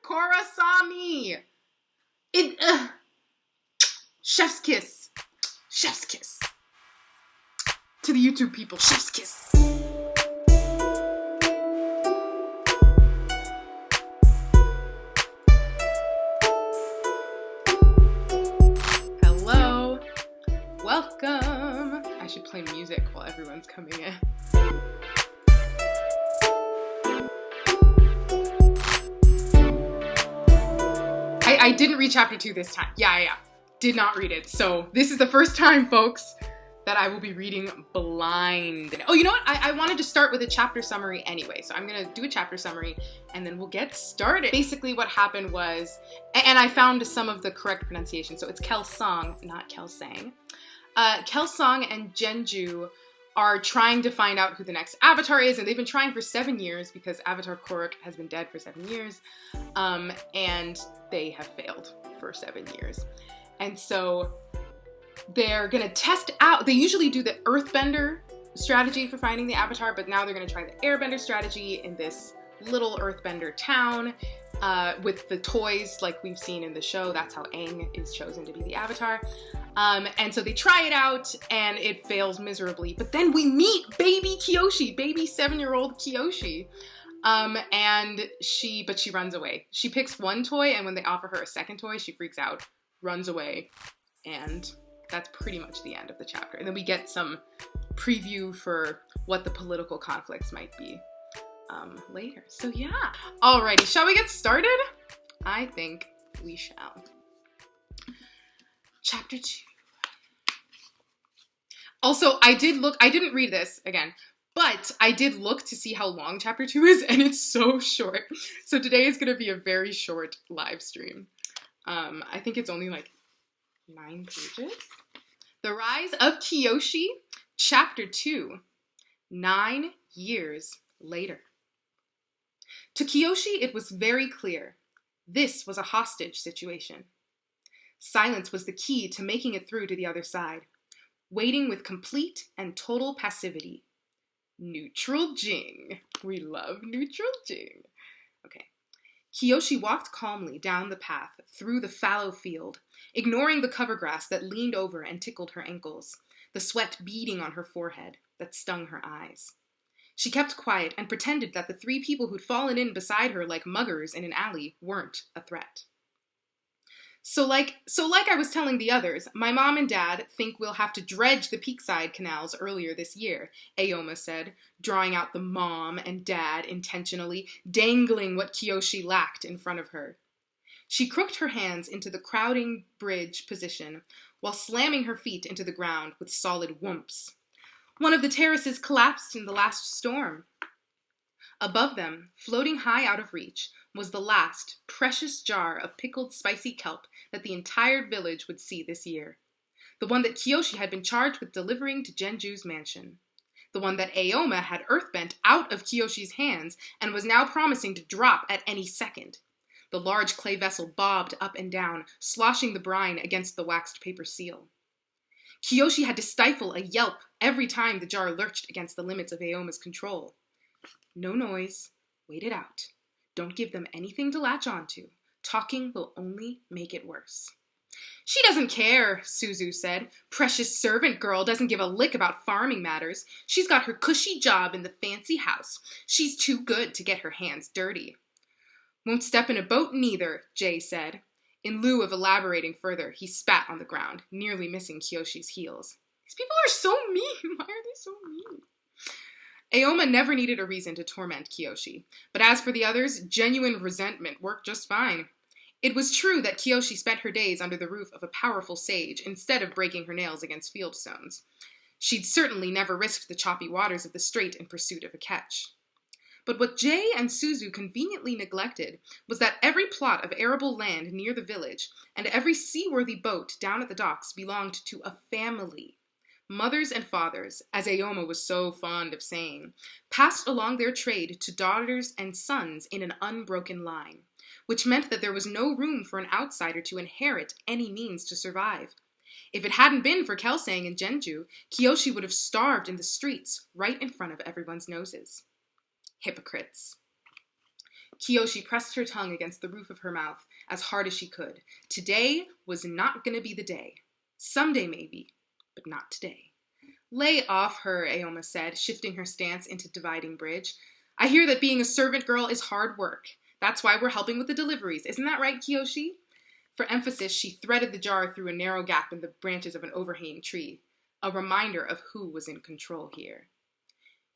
Korasami! Chef's kiss. Chef's kiss. To the YouTube people, chef's kiss. Hello. Welcome. I should play music while everyone's coming in. I didn't read chapter 2 this time. Yeah. Did not read it. So this is the first time, folks, that I will be reading blind. Oh, you know what? I wanted to start with a chapter summary anyway. So I'm going to do a chapter summary and then we'll get started. Basically what happened was, and I found some of the correct pronunciation. So it's Kelsang, not Kelsang. Kelsang and Genju are trying to find out who the next Avatar is, and they've been trying for 7 years because Avatar Korok has been dead for 7 years, and they have failed for 7 years. And so they're gonna test out, they usually do the Earthbender strategy for finding the Avatar, but now they're gonna try the Airbender strategy in this little Earthbender town with the toys like we've seen in the show. That's how Aang is chosen to be the Avatar. And so they try it out and it fails miserably. But then we meet baby Kyoshi, baby 7-year-old Kyoshi. But she runs away. She picks one toy and when they offer her a second toy, she freaks out, runs away. And that's pretty much the end of the chapter. And then we get some preview for what the political conflicts might be later. So yeah. Alrighty, shall we get started? I think we shall. Chapter 2. Also, I didn't read this again, but I did look to see how long chapter 2 is, and it's so short. So today is going to be a very short live stream. I think it's only like 9 pages. The Rise of Kyoshi, chapter 2, 9 years later. To Kyoshi, it was very clear. This was a hostage situation. Silence was the key to making it through to the other side. Waiting with complete and total passivity. Neutral Jing. We love neutral Jing. Okay. Kyoshi walked calmly down the path through the fallow field, ignoring the cover grass that leaned over and tickled her ankles, the sweat beading on her forehead that stung her eyes. She kept quiet and pretended that the 3 people who'd fallen in beside her like muggers in an alley weren't a threat. So like I was telling the others, my mom and dad think we'll have to dredge the Peakside canals earlier this year, Aoma said, drawing out the mom and dad intentionally, dangling what Kyoshi lacked in front of her. She crooked her hands into the crowding bridge position while slamming her feet into the ground with solid whomps. One of the terraces collapsed in the last storm. Above them, floating high out of reach, was the last precious jar of pickled spicy kelp that the entire village would see this year. The one that Kyoshi had been charged with delivering to Genju's mansion. The one that Aoma had earthbent out of Kyoshi's hands and was now promising to drop at any second. The large clay vessel bobbed up and down, sloshing the brine against the waxed paper seal. Kyoshi had to stifle a yelp every time the jar lurched against the limits of Aoma's control. No noise. Wait it out. Don't give them anything to latch onto. Talking will only make it worse. She doesn't care, Suzu said. Precious servant girl doesn't give a lick about farming matters. She's got her cushy job in the fancy house. She's too good to get her hands dirty. Won't step in a boat neither, Jay said. In lieu of elaborating further, he spat on the ground, nearly missing Kyoshi's heels. These people are so mean. Why are they so mean? Aoma never needed a reason to torment Kyoshi, but as for the others, genuine resentment worked just fine. It was true that Kyoshi spent her days under the roof of a powerful sage instead of breaking her nails against field stones. She'd certainly never risked the choppy waters of the strait in pursuit of a catch. But what Jay and Suzu conveniently neglected was that every plot of arable land near the village and every seaworthy boat down at the docks belonged to a family. Mothers and fathers, as Aoma was so fond of saying, passed along their trade to daughters and sons in an unbroken line, which meant that there was no room for an outsider to inherit any means to survive. If it hadn't been for Kelsang and Genju, Kyoshi would have starved in the streets right in front of everyone's noses. Hypocrites. Kyoshi pressed her tongue against the roof of her mouth as hard as she could. Today was not going to be the day. Someday maybe, but not today. Lay off her, Aoma said, shifting her stance into dividing bridge. I hear that being a servant girl is hard work. That's why we're helping with the deliveries. Isn't that right, Kyoshi? For emphasis, she threaded the jar through a narrow gap in the branches of an overhanging tree, a reminder of who was in control here.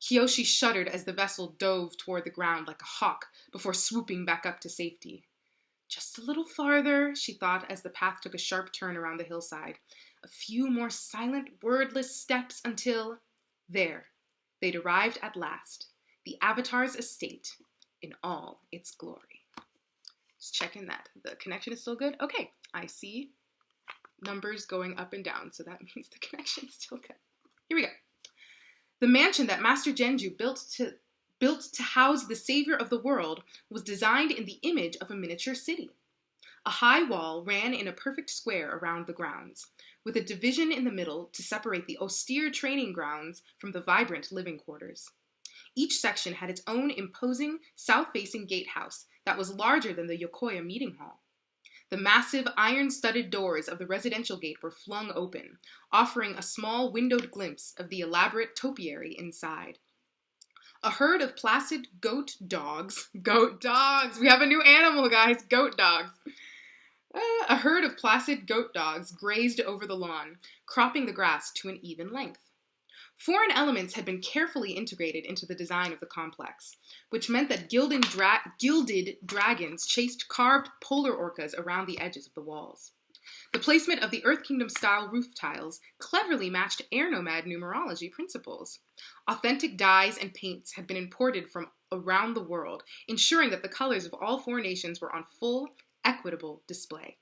Kyoshi shuddered as the vessel dove toward the ground like a hawk before swooping back up to safety. Just a little farther, she thought as the path took a sharp turn around the hillside. A few more silent, wordless steps until... There, they'd arrived at last. The Avatar's estate in all its glory. Just checking that the connection is still good. Okay, I see numbers going up and down, so that means the connection's still good. Here we go. The mansion that Master Genju built to house the savior of the world was designed in the image of a miniature city. A high wall ran in a perfect square around the grounds, with a division in the middle to separate the austere training grounds from the vibrant living quarters. Each section had its own imposing south-facing gatehouse that was larger than the Yokoya meeting hall. The massive iron-studded doors of the residential gate were flung open, offering a small windowed glimpse of the elaborate topiary inside. A herd of placid goat dogs, we have a new animal, guys, goat dogs. A herd of placid goat dogs grazed over the lawn, cropping the grass to an even length. Foreign elements had been carefully integrated into the design of the complex, which meant that gilded dragons chased carved polar orcas around the edges of the walls. The placement of the Earth Kingdom-style roof tiles cleverly matched air nomad numerology principles. Authentic dyes and paints had been imported from around the world, ensuring that the colors of all four nations were on full, equitable display.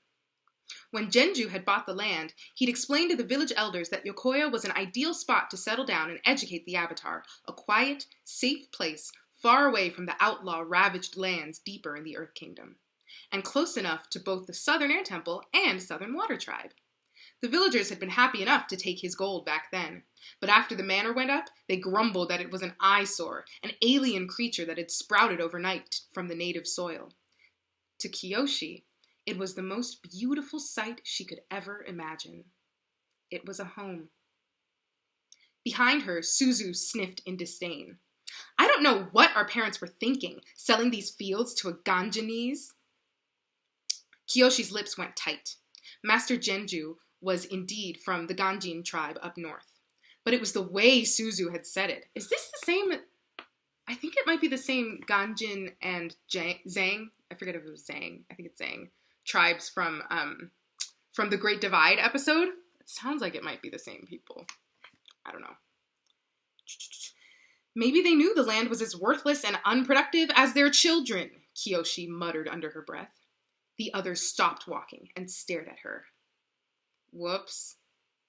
When Genju had bought the land, he'd explained to the village elders that Yokoya was an ideal spot to settle down and educate the Avatar, a quiet, safe place far away from the outlaw-ravaged lands deeper in the Earth Kingdom, and close enough to both the Southern Air Temple and Southern Water Tribe. The villagers had been happy enough to take his gold back then, but after the manor went up, they grumbled that it was an eyesore, an alien creature that had sprouted overnight from the native soil. To Kyoshi, it was the most beautiful sight she could ever imagine. It was a home. Behind her, Suzu sniffed in disdain. I don't know what our parents were thinking, selling these fields to a Ganjanese. Kyoshi's lips went tight. Master Genju was indeed from the Ganjin tribe up north. But it was the way Suzu had said it. Is this the same? I think it might be the same Ganjin and Zhang. I forget if it was Zhang. I think it's Zhang. Tribes from the Great Divide episode. It sounds like it might be the same people. I don't know. Maybe they knew the land was as worthless and unproductive as their children, Kyoshi muttered under her breath. The others stopped walking and stared at her. Whoops.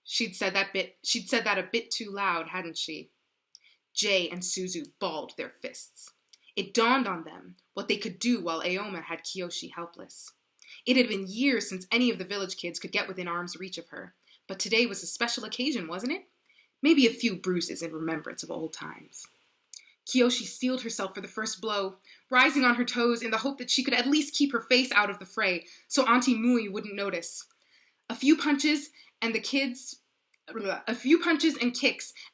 She'd said that a bit too loud, hadn't she? Jay and Suzu balled their fists. It dawned on them what they could do while Aoma had Kyoshi helpless. It had been years since any of the village kids could get within arm's reach of her, but today was a special occasion, wasn't it? Maybe a few bruises in remembrance of old times. Kyoshi steeled herself for the first blow, rising on her toes in the hope that she could at least keep her face out of the fray, so Auntie Mui wouldn't notice. A few punches and kicks,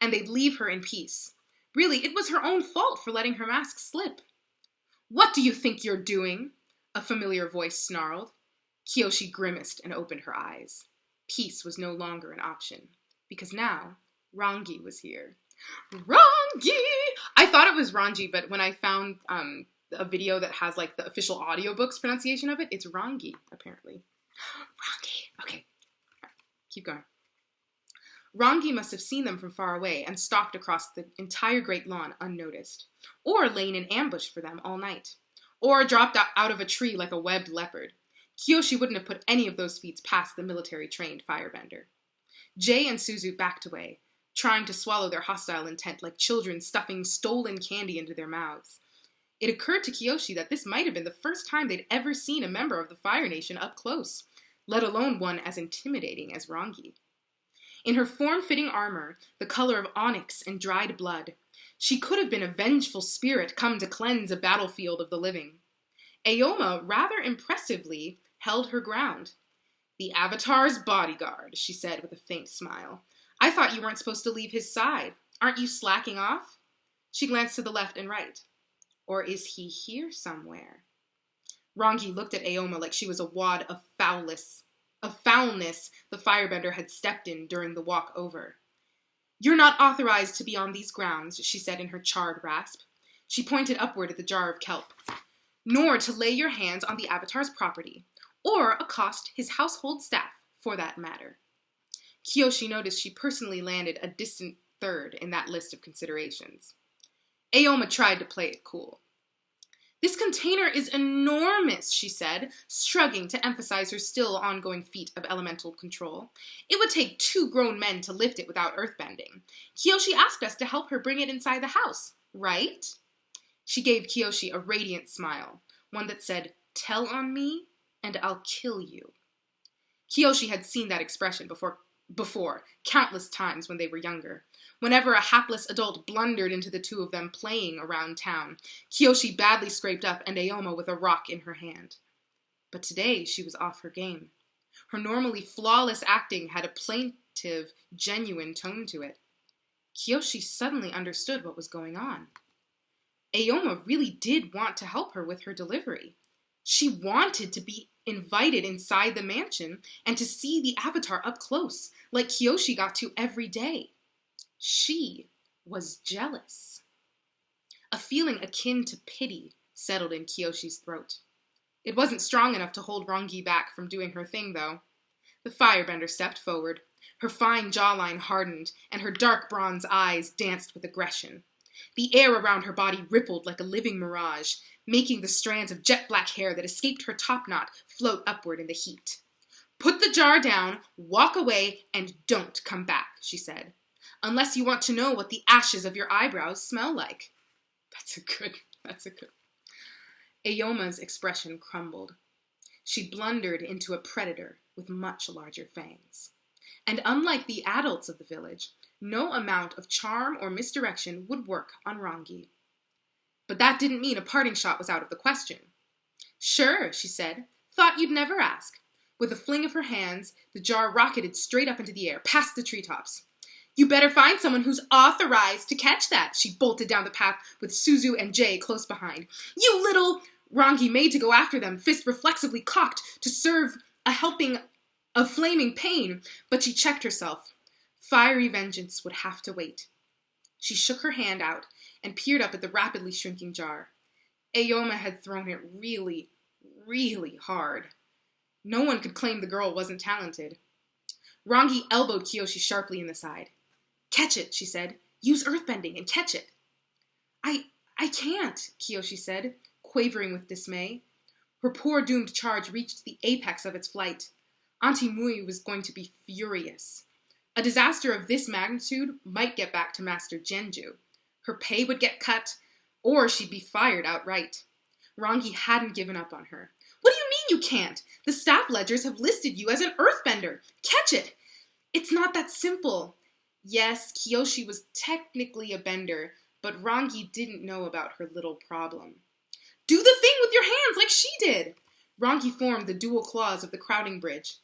and they'd leave her in peace. Really, it was her own fault for letting her mask slip. What do you think you're doing? A familiar voice snarled. Kyoshi grimaced and opened her eyes. Peace was no longer an option, because now Rangi was here. Rangi! I thought it was Rangi, but when I found a video that has like the official audiobook's pronunciation of it, it's Rangi, apparently. Rangi! Okay, keep going. Rangi must have seen them from far away and stalked across the entire great lawn unnoticed, or lain in ambush for them all night, or dropped out of a tree like a webbed leopard. Kyoshi wouldn't have put any of those feats past the military-trained firebender. Jay and Suzu backed away, trying to swallow their hostile intent like children stuffing stolen candy into their mouths. It occurred to Kyoshi that this might have been the first time they'd ever seen a member of the Fire Nation up close, let alone one as intimidating as Rangi. In her form-fitting armor, the color of onyx and dried blood, she could have been a vengeful spirit come to cleanse a battlefield of the living. Aoma rather impressively held her ground. "The Avatar's bodyguard," she said with a faint smile. "I thought you weren't supposed to leave his side. Aren't you slacking off?" She glanced to the left and right. "Or is he here somewhere?" Rangi looked at Aoma like she was a wad of foulness the firebender had stepped in during the walk over. "You're not authorized to be on these grounds," she said in her charred rasp. She pointed upward at the jar of kelp. "Nor to lay your hands on the Avatar's property, or accost his household staff, for that matter." Kyoshi noticed she personally landed a distant third in that list of considerations. Aoma tried to play it cool. "This container is enormous," she said, shrugging to emphasize her still ongoing feat of elemental control. "It would take 2 grown men to lift it without earthbending. Kyoshi asked us to help her bring it inside the house, right?" She gave Kyoshi a radiant smile, one that said, "Tell on me, and I'll kill you." Kyoshi had seen that expression before, countless times when they were younger. Whenever a hapless adult blundered into the two of them playing around town, Kyoshi badly scraped up and Aoma with a rock in her hand. But today she was off her game. Her normally flawless acting had a plaintive, genuine tone to it. Kyoshi suddenly understood what was going on. Aoma really did want to help her with her delivery. She wanted to be invited inside the mansion and to see the Avatar up close, like Kyoshi got to every day. She was jealous. A feeling akin to pity settled in Kyoshi's throat. It wasn't strong enough to hold Rangi back from doing her thing, though. The firebender stepped forward. Her fine jawline hardened, and her dark bronze eyes danced with aggression. The air around her body rippled like a living mirage, making the strands of jet-black hair that escaped her topknot float upward in the heat. "Put the jar down, walk away, and don't come back," she said. "Unless you want to know what the ashes of your eyebrows smell like." That's a good. Aoma's expression crumbled. She blundered into a predator with much larger fangs. And unlike the adults of the village, no amount of charm or misdirection would work on Rangi. But that didn't mean a parting shot was out of the question. "Sure," she said. "Thought you'd never ask." With a fling of her hands, the jar rocketed straight up into the air, past the treetops. "You better find someone who's authorized to catch that." She bolted down the path with Suzu and Jay close behind. "You little—" Rangi made to go after them, fist reflexively cocked to serve a helping of flaming pain, but she checked herself. Fiery vengeance would have to wait. She shook her hand out and peered up at the rapidly shrinking jar. Aoma had thrown it really, really hard. No one could claim the girl wasn't talented. Rangi elbowed Kyoshi sharply in the side. "Catch it," she said. "Use earthbending and catch it." I can't," Kyoshi said, quavering with dismay. Her poor doomed charge reached the apex of its flight. Auntie Mui was going to be furious. A disaster of this magnitude might get back to Master Genju. Her pay would get cut, or she'd be fired outright. Rangi hadn't given up on her. "What do you mean you can't? The staff ledgers have listed you as an earthbender. Catch it!" "It's not that simple." Yes, Kyoshi was technically a bender, but Rangi didn't know about her little problem. "Do the thing with your hands like she did!" Rangi formed the dual claws of the crowding bridge,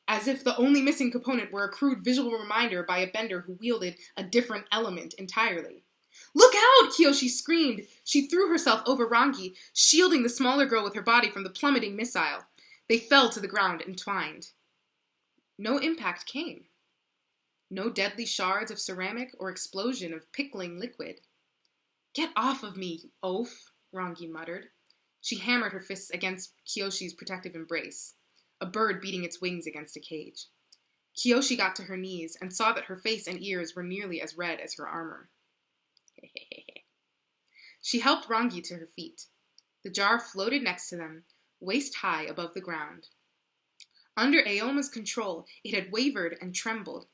as if the only missing component were a crude visual reminder by a bender who wielded a different element entirely. "Look out!" Kyoshi screamed. She threw herself over Rangi, shielding the smaller girl with her body from the plummeting missile. They fell to the ground entwined. No impact came. No deadly shards of ceramic or explosion of pickling liquid. "Get off of me, you oaf," Rangi muttered. She hammered her fists against Kyoshi's protective embrace, a bird beating its wings against a cage. Kyoshi got to her knees and saw that her face and ears were nearly as red as her armor. She helped Rangi to her feet. The jar floated next to them, waist high above the ground. Under Aoma's control, it had wavered and trembled,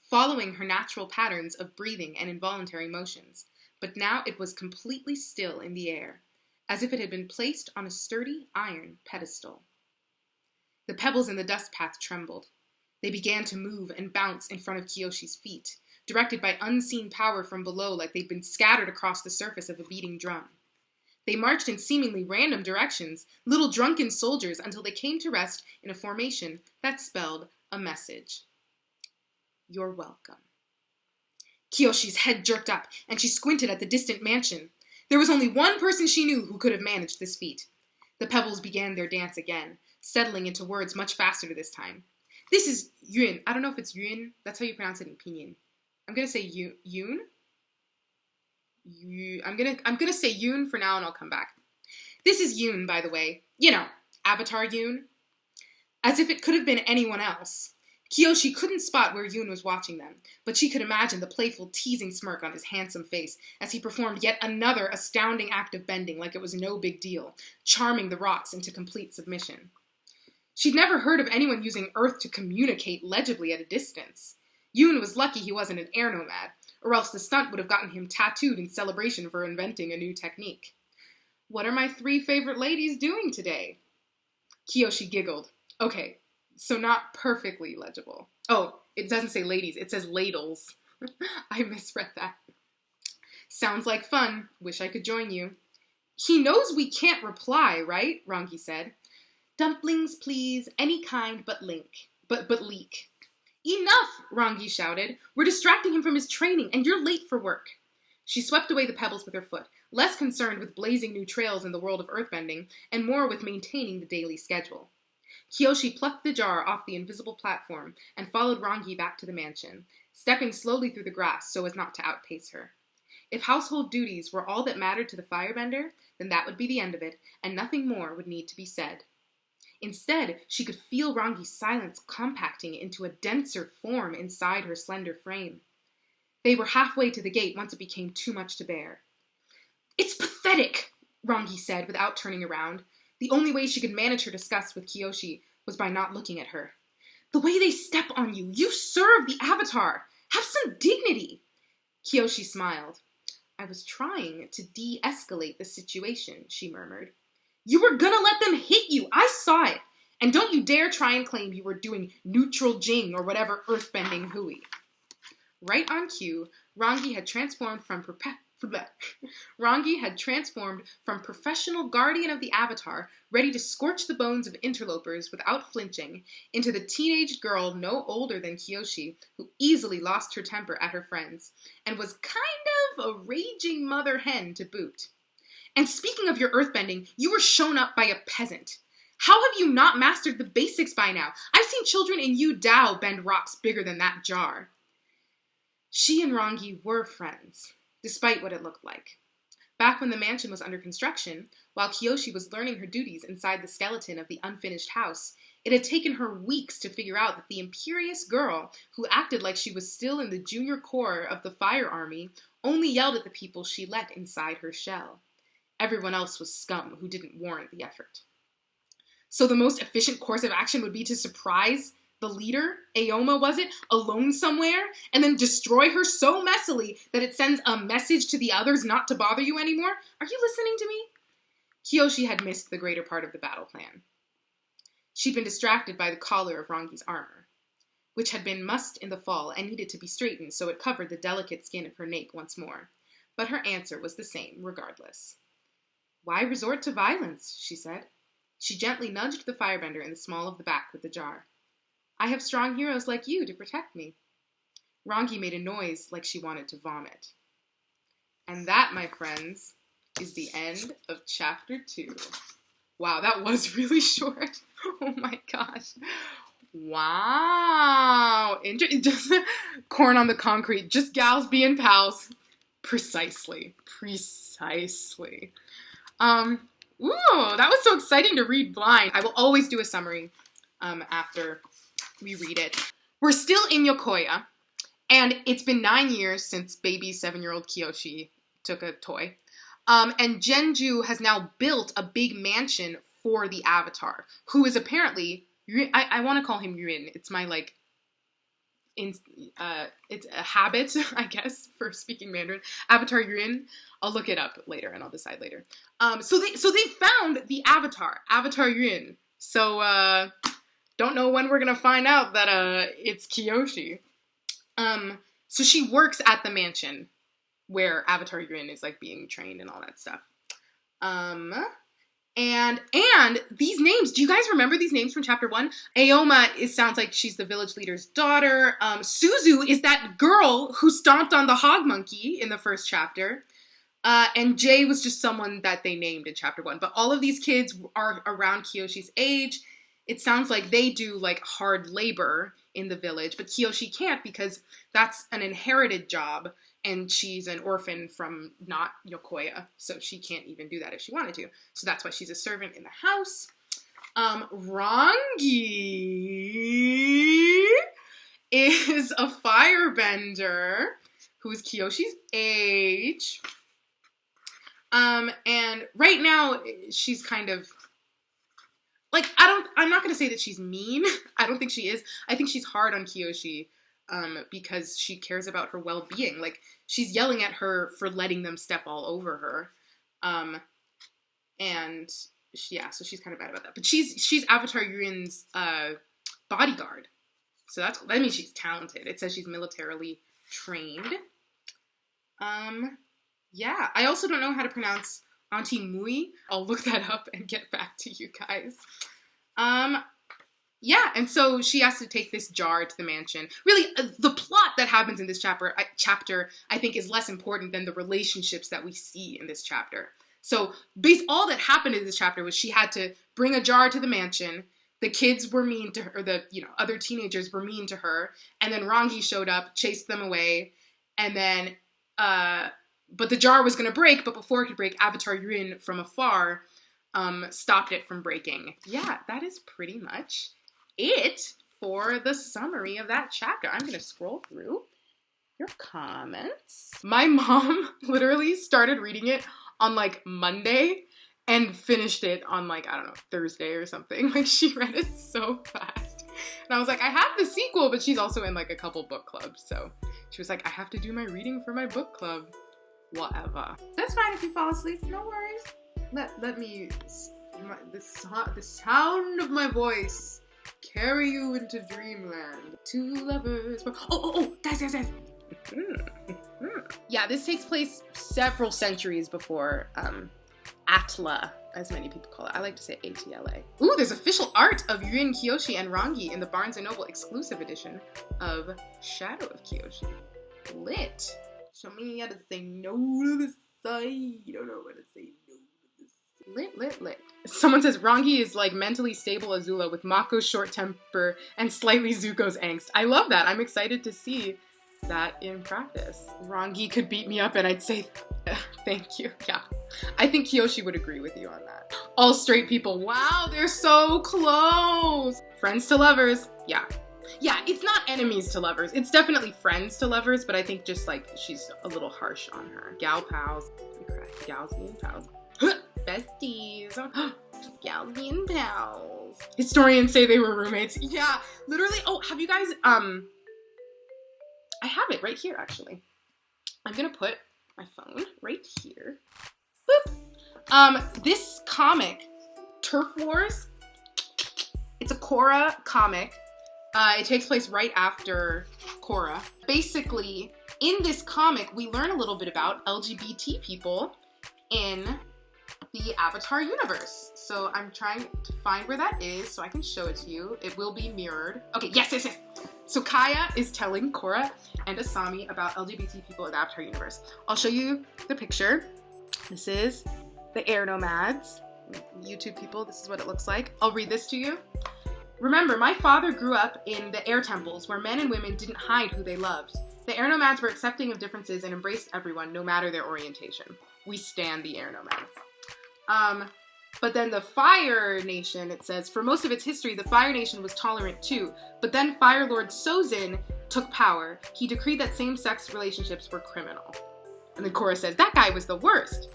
following her natural patterns of breathing and involuntary motions, but now it was completely still in the air, as if it had been placed on a sturdy iron pedestal. The pebbles in the dust path trembled. They began to move and bounce in front of Kyoshi's feet, directed by unseen power from below like they'd been scattered across the surface of a beating drum. They marched in seemingly random directions, little drunken soldiers, until they came to rest in a formation that spelled a message. You're welcome. Kyoshi's head jerked up, and she squinted at the distant mansion. There was only one person she knew who could have managed this feat. The pebbles began their dance again, settling into words much faster this time. This is Yun. I don't know if it's Yun. That's how you pronounce it in Pinyin. I'm gonna say Yun. I'm gonna say Yoon for now, and I'll come back. This is Yoon, by the way. You know, Avatar Yoon. As if it could have been anyone else. Kyoshi couldn't spot where Yoon was watching them, but she could imagine the playful, teasing smirk on his handsome face as he performed yet another astounding act of bending like it was no big deal, charming the rocks into complete submission. She'd never heard of anyone using Earth to communicate legibly at a distance. Yoon was lucky he wasn't an air nomad, or else the stunt would have gotten him tattooed in celebration for inventing a new technique. What are my 3 favorite ladies doing today? Kyoshi giggled. Okay, so not perfectly legible. Oh, it doesn't say ladies, it says ladles. I misread that. Sounds like fun. Wish I could join you. He knows we can't reply, right? Rangi said. Dumplings, please, any kind but leek. Enough, Rangi shouted. We're distracting him from his training, and you're late for work. She swept away the pebbles with her foot, less concerned with blazing new trails in the world of earthbending, and more with maintaining the daily schedule. Kyoshi plucked the jar off the invisible platform and followed Rangi back to the mansion, stepping slowly through the grass so as not to outpace her. If household duties were all that mattered to the firebender, then that would be the end of it, and nothing more would need to be said. Instead, she could feel Rangi's silence compacting into a denser form inside her slender frame. They were halfway to the gate once it became too much to bear. It's pathetic, Rangi said without turning around. The only way she could manage her disgust with Kyoshi was by not looking at her. The way they step on you! You serve the Avatar! Have some dignity! Kyoshi smiled. I was trying to de-escalate the situation, she murmured. You were gonna let them hit you! I saw it! And don't you dare try and claim you were doing neutral jing or whatever earthbending hooey. Right on cue, Rangi had transformed from professional guardian of the Avatar, ready to scorch the bones of interlopers without flinching, into the teenage girl no older than Kyoshi, who easily lost her temper at her friends, and was kind of a raging mother hen to boot. And speaking of your earthbending, you were shown up by a peasant. How have you not mastered the basics by now? I've seen children in Yu Dao bend rocks bigger than that jar. She and Rangi were friends, despite what it looked like. Back when the mansion was under construction, while Kyoshi was learning her duties inside the skeleton of the unfinished house, it had taken her weeks to figure out that the imperious girl, who acted like she was still in the junior corps of the fire army, only yelled at the people she let inside her shell. Everyone else was scum who didn't warrant the effort. So the most efficient course of action would be to surprise the leader, Aoma was it, alone somewhere, and then destroy her so messily that it sends a message to the others not to bother you anymore? Are you listening to me? Kyoshi had missed the greater part of the battle plan. She'd been distracted by the collar of Rangi's armor, which had been mussed in the fall and needed to be straightened so it covered the delicate skin of her nape once more. But her answer was the same, regardless. Why resort to violence, she said. She gently nudged the firebender in the small of the back with the jar. I have strong heroes like you to protect me. Rangi made a noise like she wanted to vomit. And that, my friends, is the end of chapter 2. Wow, that was really short. Oh my gosh. Wow. Just corn on the concrete. Just gals being pals. Precisely. Ooh, that was so exciting to read blind. I will always do a summary after we read it. We're still in Yokoya, and it's been 9 years since baby 7-year-old Kyoshi took a toy. And Genju has now built a big mansion for the Avatar, who is apparently, I want to call him Yun. It's my, it's a habit, I guess, for speaking Mandarin. Avatar Yun. I'll look it up later, and I'll decide later. So they found the Avatar Yun. So, don't know when we're gonna find out that it's Kyoshi. So she works at the mansion where Avatar Yun is being trained and all that stuff. And these names, do you guys remember these names from chapter 1? Aoma sounds like she's the village leader's daughter. Suzu is that girl who stomped on the hog monkey in the first chapter. And Jay was just someone that they named in chapter 1. But all of these kids are around Kyoshi's age. It sounds like they do like hard labor in the village, but Kyoshi can't because that's an inherited job. And she's an orphan from not Yokoya, so she can't even do that if she wanted to. So that's why she's a servant in the house. Rangi is a firebender who's Kyoshi's age. And right now she's kind of like, I'm not going to say that she's mean. I don't think she is. I think she's hard on Kyoshi. Because she cares about her well-being. Like, she's yelling at her for letting them step all over her. And so she's kind of bad about that. But she's Avatar Yurin's bodyguard. So that means she's talented. It says she's militarily trained. Yeah, I also don't know how to pronounce Auntie Mui. I'll look that up and get back to you guys. Yeah, and so she has to take this jar to the mansion. Really, the plot that happens in this chapter, I think, is less important than the relationships that we see in this chapter. So, all that happened in this chapter was she had to bring a jar to the mansion. The kids were mean to her, or other teenagers were mean to her, and then Rangi showed up, chased them away, and then, but the jar was going to break, but before it could break, Avatar Yurin from afar stopped it from breaking. Yeah, that is pretty much it for the summary of that chapter. I'm going to scroll through your comments. My mom literally started reading it on like Monday and finished it on like, I don't know, Thursday or something. Like, she read it so fast. And I was like, I have the sequel, but she's also in like a couple book clubs. So she was like, I have to do my reading for my book club. Whatever. That's fine if you fall asleep. No worries. Let me, the sound of my voice carry you into dreamland. Two lovers. Guys. Yeah, this takes place several centuries before Atla, as many people call it. I like to say ATLA. Ooh, there's official art of Yurin, Kyoshi, and Rangi in the Barnes & Noble exclusive edition of Shadow of Kyoshi. Lit. Show me how to say no to this side. You don't know what to say no to this. Lit. Someone says Rangi is like mentally stable Azula with Mako's short temper and slightly Zuko's angst. I love that. I'm excited to see that in practice. Rangi could beat me up and I'd say thank you. Yeah. I think Kyoshi would agree with you on that. All straight people. Wow, they're so close. Friends to lovers. Yeah. Yeah, it's not enemies to lovers. It's definitely friends to lovers, but I think just like she's a little harsh on her. Gal pals. Gals being pals. Besties. Gals being pals. Historians say they were roommates. Yeah, literally. Oh, have you guys, I have it right here, actually. I'm gonna put my phone right here. Boop. This comic, Turf Wars, it's a Korra comic. It takes place right after Korra. Basically, in this comic, we learn a little bit about LGBT people in the Avatar universe. So I'm trying to find where that is so I can show it to you. It will be mirrored. Okay, yes. So Kaya is telling Korra and Asami about LGBT people in the Avatar universe. I'll show you the picture. This is the air nomads. YouTube people, this is what it looks like. I'll read this to you. Remember, my father grew up in the air temples where men and women didn't hide who they loved. The air nomads were accepting of differences and embraced everyone, no matter their orientation. We stand the air nomads. But then the Fire Nation, it says, for most of its history, the Fire Nation was tolerant too. But then Fire Lord Sozin took power. He decreed that same-sex relationships were criminal. And then Korra says, that guy was the worst.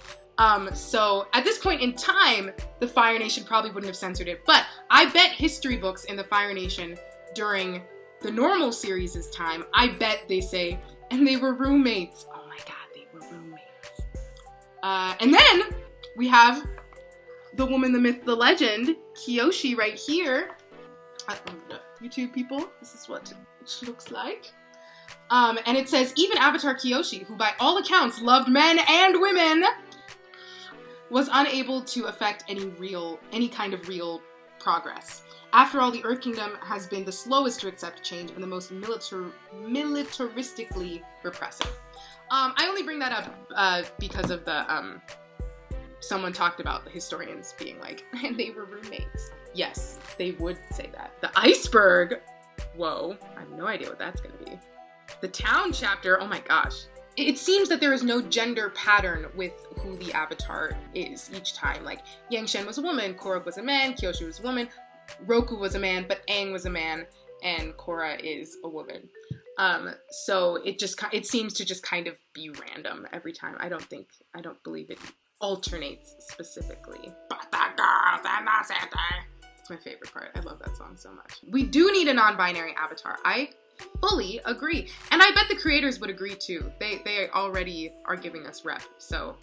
So at this point in time, the Fire Nation probably wouldn't have censored it. But I bet history books in the Fire Nation during the normal series' time, I bet they say, and they were roommates. Oh my god, they were roommates. And then we have the woman, the myth, the legend, Kyoshi right here. YouTube people, this is what it looks like. And it says, even Avatar Kyoshi, who by all accounts loved men and women, was unable to affect any kind of real progress. After all, the Earth Kingdom has been the slowest to accept change and the most militaristically repressive. I only bring that up because of the, someone talked about the historians being like, and they were roommates. Yes, they would say that. The iceberg, whoa, I have no idea what that's gonna be. The town chapter, oh my gosh. It seems that there is no gender pattern with who the avatar is each time. Like, Yang Shen was a woman, Korra was a man, Kyoshi was a woman, Roku was a man, but Aang was a man, and Korra is a woman. So it seems to just kind of be random every time. I don't believe it alternates specifically. But the girls and the city. It's my favorite part. I love that song so much. We do need a non-binary avatar. I fully agree. And I bet the creators would agree too. They already are giving us rep. So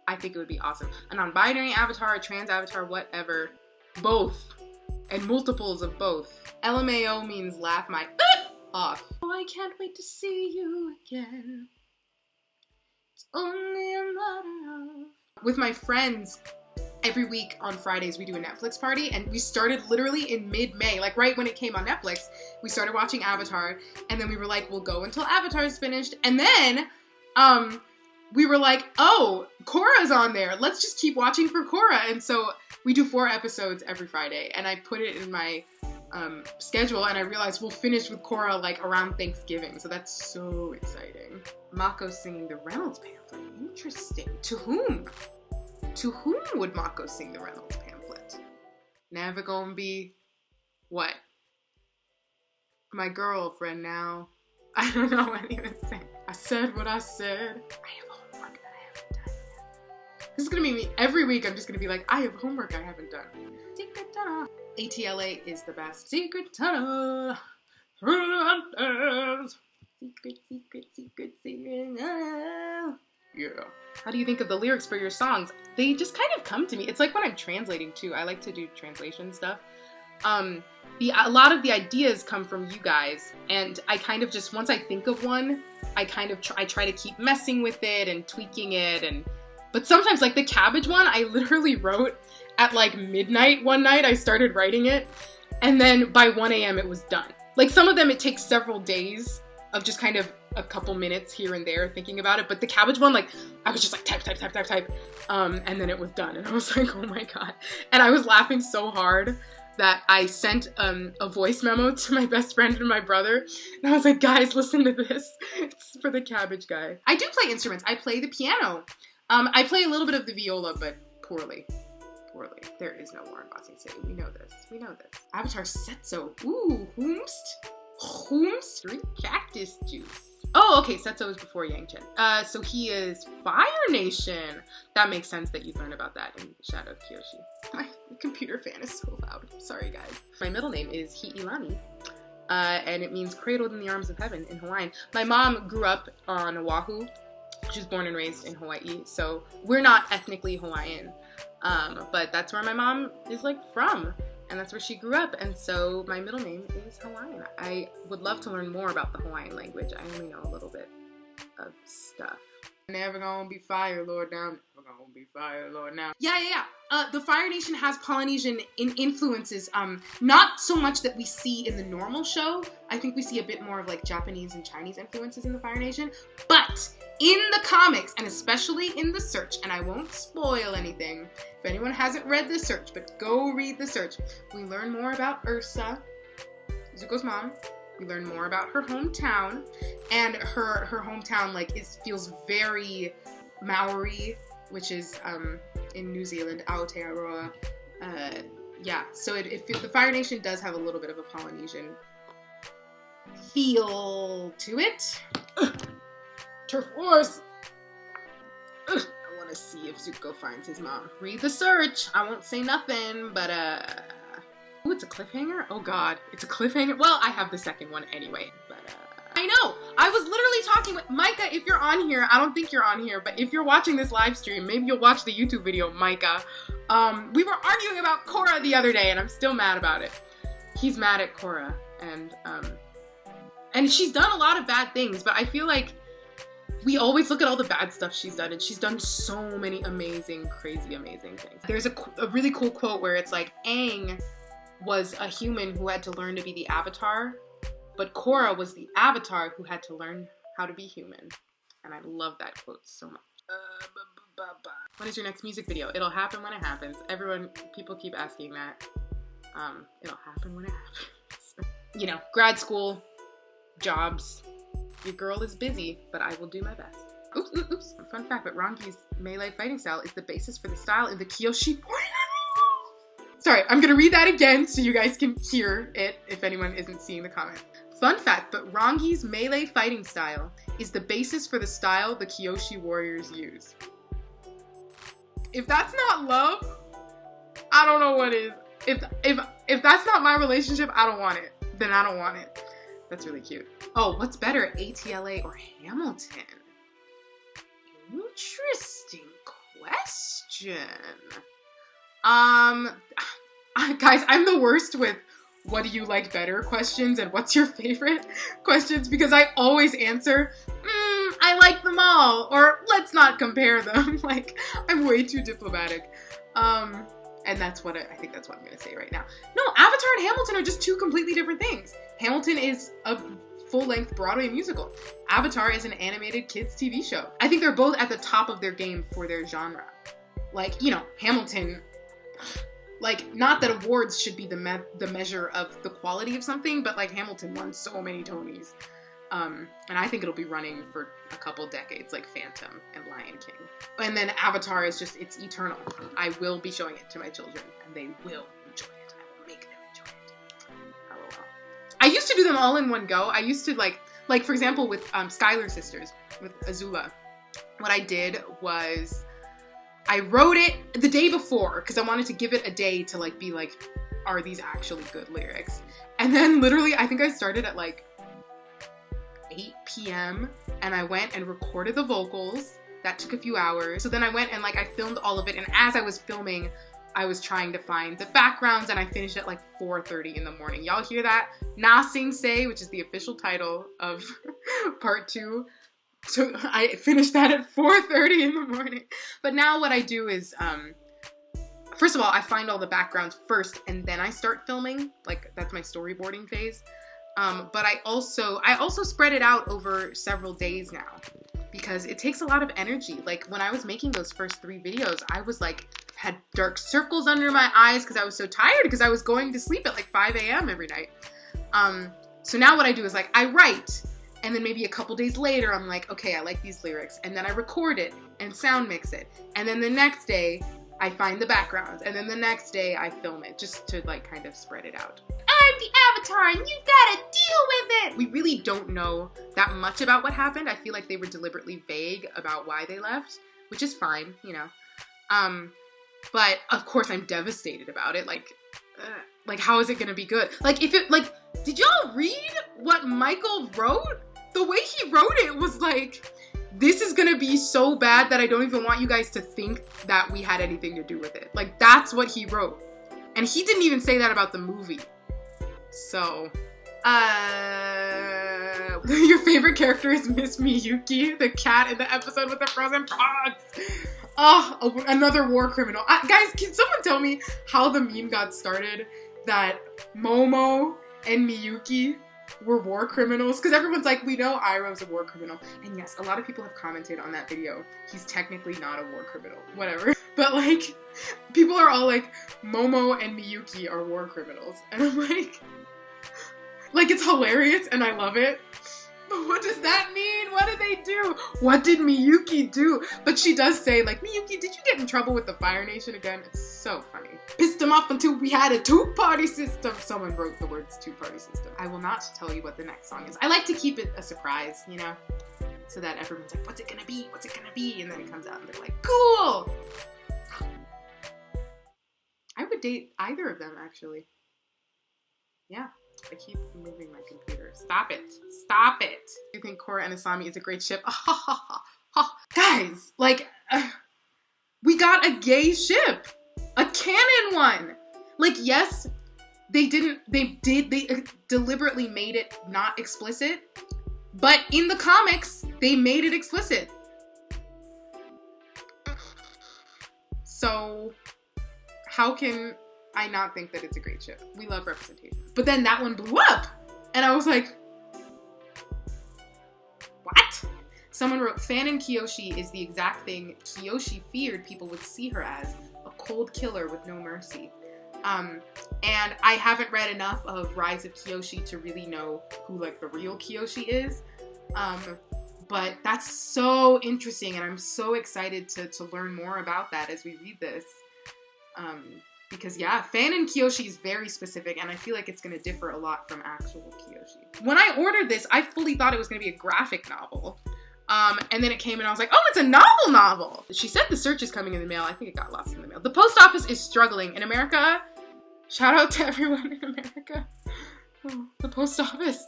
I think it would be awesome. A non-binary avatar, a trans avatar, whatever. Both. And multiples of both. LMAO means laugh my off. Oh, I can't wait to see you again. It's only a matter of... With my friends, every week on Fridays we do a Netflix party, and we started literally in mid-May, like right when it came on Netflix. We started watching Avatar, and then we were like, we'll go until Avatar's finished, and then we were like, oh, Korra's on there. Let's just keep watching for Korra. And so we do 4 episodes every Friday, and I put it in my schedule, and I realized we'll finish with Korra like around Thanksgiving, so that's so exciting. Mako singing the Reynolds pamphlet. Interesting. To whom? To whom would Mako sing the Reynolds pamphlet? Never gonna be what? My girlfriend now. I don't know what even say. I said what I said. I have homework that I haven't done yet. This is gonna be me every week. I'm just gonna be like, I have homework I haven't done. Secret tunnel. ATLA is the best. Secret tunnel. Through the hunters. Secret, secret, secret, secret tunnel. Yeah. How do you think of the lyrics for your songs? They just kind of come to me. It's like when I'm translating too. I like to do translation stuff. A lot of the ideas come from you guys, and I kind of just, once I think of one, I try to keep messing with it and tweaking it, but sometimes, like the cabbage one, I literally wrote at like midnight one night. I started writing it, and then by 1 a.m. it was done. Like some of them it takes several days of just kind of a couple minutes here and there thinking about it, but the cabbage one, like I was just like type, and then it was done, and I was like, oh my god. And I was laughing so hard that I sent a voice memo to my best friend and my brother, and I was like, guys, listen to this. It's for the cabbage guy. I do play instruments. I play the piano. I play a little bit of the viola, but poorly. There is no war in Bossing City. We know this. Avatar Setso. Ooh, Whomst? Drink cactus juice. Oh, okay, Setso is before Yang Chen. So he is Fire Nation. That makes sense that you'd learn about that in Shadow of Kyoshi. My computer fan is so loud. Sorry, guys. My middle name is Hi'ilani, and it means cradled in the arms of heaven in Hawaiian. My mom grew up on Oahu. She was born and raised in Hawaii, so we're not ethnically Hawaiian, but that's where my mom is like from, and that's where she grew up, and so my middle name is Hawaiian. I would love to learn more about the Hawaiian language. I only know a little bit of stuff. Never gonna be Fire Lord now. Never gonna be Fire Lord now. Yeah. The Fire Nation has Polynesian influences. Not so much that we see in the normal show. I think we see a bit more of like Japanese and Chinese influences in the Fire Nation. But in the comics, and especially in the Search, and I won't spoil anything if anyone hasn't read the Search, but go read the Search. We learn more about Ursa, Zuko's mom. We learn more about her hometown, and her hometown feels very Maori, which is in New Zealand, Aotearoa. Yeah, so the Fire Nation does have a little bit of a Polynesian feel to it. Turf Wars. I want to see if Zuko finds his mom. Read the Search. I won't say nothing, but oh, it's a cliffhanger? Oh god, it's a cliffhanger? Well, I have the second one anyway, but I know! I was literally talking with Micah. If you're on here, I don't think you're on here, but if you're watching this live stream, maybe you'll watch the YouTube video, Micah. We were arguing about Korra the other day, and I'm still mad about it. He's mad at Korra, and she's done a lot of bad things, but I feel like we always look at all the bad stuff she's done, and she's done so many amazing, crazy, amazing things. There's a really cool quote where it's like, Aang was a human who had to learn to be the Avatar, but Korra was the Avatar who had to learn how to be human. And I love that quote so much. When is your next music video? It'll happen when it happens. People keep asking that. It'll happen when it happens. You know, grad school, jobs. Your girl is busy, but I will do my best. Oops. Fun fact, but Rangi's melee fighting style is the basis for the style in the Kyoshi. Sorry, I'm gonna read that again so you guys can hear it if anyone isn't seeing the comment. Fun fact, but Rangi's melee fighting style is the basis for the style the Kyoshi warriors use. If that's not love, I don't know what is. If that's not my relationship, I don't want it. Then I don't want it. That's really cute. Oh, what's better, ATLA or Hamilton? Interesting question. Guys, I'm the worst with what do you like better questions and what's your favorite questions, because I always answer, I like them all, or let's not compare them. Like, I'm way too diplomatic. And that's what I think that's what I'm gonna say right now. No, Avatar and Hamilton are just two completely different things. Hamilton is a full-length Broadway musical. Avatar is an animated kids TV show. I think they're both at the top of their game for their genre. Like, you know, Hamilton, like, not that awards should be the measure of the quality of something, but like Hamilton won so many Tonys. And I think it'll be running for a couple decades, like Phantom and Lion King. And then Avatar is just, it's eternal. I will be showing it to my children, and they will enjoy it. I will make them enjoy it. LOL. I used to do them all in one go. I used to like for example, with Skylar Sisters, with Azula, what I did was I wrote it the day before, because I wanted to give it a day to like be like, are these actually good lyrics? And then literally, I think I started at like 8 p.m. and I went and recorded the vocals. That took a few hours. So then I went and like I filmed all of it, and as I was filming, I was trying to find the backgrounds, and I finished at like 4:30 in the morning. Y'all hear that? Na Sing Se, which is the official title of part 2. So I finished that at 4:30 in the morning. But now what I do is, first of all, I find all the backgrounds first, and then I start filming. Like, that's my storyboarding phase. But I also spread it out over several days now, because it takes a lot of energy. Like, when I was making those first 3 videos, I was like, had dark circles under my eyes because I was so tired, because I was going to sleep at like 5 a.m. every night. So now what I do is like, I write, and then maybe a couple days later, I'm like, okay, I like these lyrics, and then I record it and sound mix it. And then the next day, I find the backgrounds, and then the next day I film it, just to like kind of spread it out. I'm the Avatar, and you gotta deal with it! We really don't know that much about what happened. I feel like they were deliberately vague about why they left, which is fine, you know. But of course I'm devastated about it. Like how is it gonna be good? Like, did y'all read what Michael wrote? The way he wrote it was like, this is gonna be so bad that I don't even want you guys to think that we had anything to do with it. Like, that's what he wrote. And he didn't even say that about the movie. So, your favorite character is Miss Miyuki, the cat in the episode with the frozen frogs. Oh, another war criminal. Guys, can someone tell me how the meme got started that Momo and Miyuki were war criminals? Because everyone's like, we know Iroh's a war criminal. And yes, a lot of people have commented on that video. He's technically not a war criminal. Whatever. But like, people are all like, Momo and Miyuki are war criminals. And I'm like, it's hilarious and I love it. But what does that mean? What did they do? What did Miyuki do? But she does say, like, Miyuki, did you get in trouble with the Fire Nation again? It's so funny. Pissed him off until we had a 2-party system. Someone wrote the words 2-party system. I will not tell you what the next song is. I like to keep it a surprise, you know? So that everyone's like, what's it gonna be? What's it gonna be? And then it comes out and they're like, cool! I would date either of them, actually. Yeah. I keep moving my computer. Stop it. Stop it. You think Korra and Asami is a great ship? Guys, like, we got a gay ship. A canon one. Like, yes, they deliberately made it not explicit, But in the comics, they made it explicit. So how can I not think that it's a great ship? We love representation. But then that one blew up. And I was like, what? Someone wrote, Fanon Kyoshi is the exact thing Kyoshi feared people would see her as, a cold killer with no mercy. And I haven't read enough of Rise of Kyoshi to really know who like the real Kyoshi is. But that's so interesting, and I'm so excited to learn more about that as we read this. Because yeah, Fanon Kyoshi is very specific, and I feel like it's going to differ a lot from actual Kyoshi. When I ordered this, I fully thought it was going to be a graphic novel. And then it came and I was like, oh, it's a novel. She said the search is coming in the mail. I think it got lost in the mail. The post office is struggling in America. Shout out to everyone in America. Oh, the post office.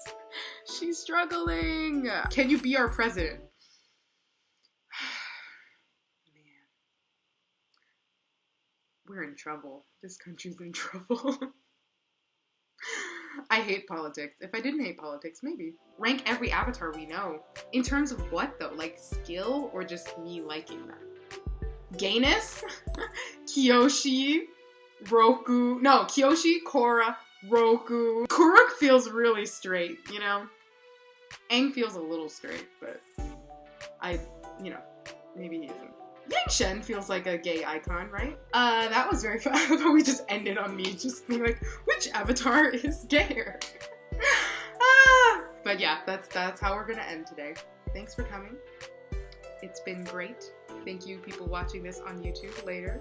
She's struggling. Can you be our president? Man. We're in trouble. This country's in trouble. I hate politics. If I didn't hate politics, maybe. Rank every avatar we know. In terms of what though? Like skill or just me liking them? Gayness? Kyoshi? Roku? No, Kyoshi, Korra, Roku. Kuruk feels really straight, you know? Aang feels a little straight, but maybe he isn't. Yang Shen feels like a gay icon, right? That was very fun. But we just ended on me just being like, which avatar is gayer? But yeah, that's how we're gonna end today. Thanks for coming. It's been great. Thank you, people watching this on YouTube later.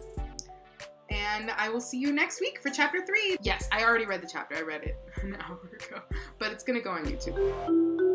And I will see you next week for chapter 3. Yes, I already read the chapter. I read it an hour ago. But it's gonna go on YouTube.